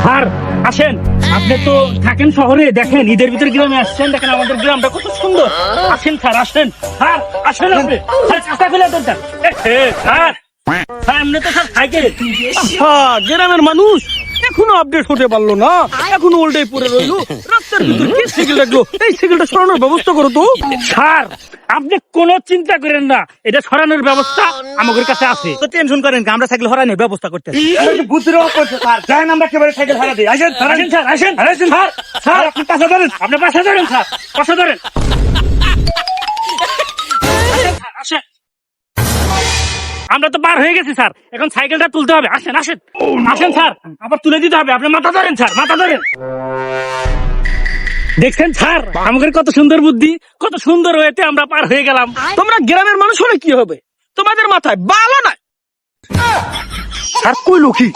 Sir আসেন, আপনি তো থাকেন শহরে, দেখেন ঈদের ভিতরে গ্রামে আসছেন, দেখেন আমাদের গ্রামটা কত সুন্দর। আসেন স্যার, আসেন স্যার, আসেন আপনি স্যার, চাকা ফেলে দেন স্যার। স্যার সামনে তো স্যার সাইকেল। গ্রামের মানুষ এখনো আপডেট হতে পারলো না, এখনো ওল্ডাই পড়ে রইলো। রাস্তার ভিতরে কি সাইকেল লাগলো? এই সাইকেলটা সরানোর ব্যবস্থা করো তো। স্যার আপনি কোনো চিন্তা করেন না, এটা সরানোর ব্যবস্থা আমাদের কাছে আছে। তো টেনশন করেন না, আমরা সাইকেল হরানোর ব্যবস্থা করতে বুদ্ধির অভাব করছে স্যার, যাই আমরা একেবারে সাইকেল হারা দিই। আসেন স্যার, আসেন স্যার, আসেন আসেন স্যার। স্যার আপনি পাশে ধরেন, আপনি পাশে ধরেন স্যার, পাশে ধরেন। আসেন স্যার, আসেন। আমরা তো পার হয়ে গেছি স্যার, এখন সাইকেলটা তুলতে হবে। আসেন আসেন আসেন স্যার, আবার তুলে দিতে হবে। আপনি মাথা ধরেন স্যার, মাথা ধরেন। দেখছেন স্যার আমাদের কত সুন্দর বুদ্ধি, কত সুন্দর হয়েতে আমরা পার হয়ে গেলাম। তোমরা গ্রামের মানুষ হলে কি হবে? তোমাদের মাথায় বালও নাই। স্যার কইলো কি?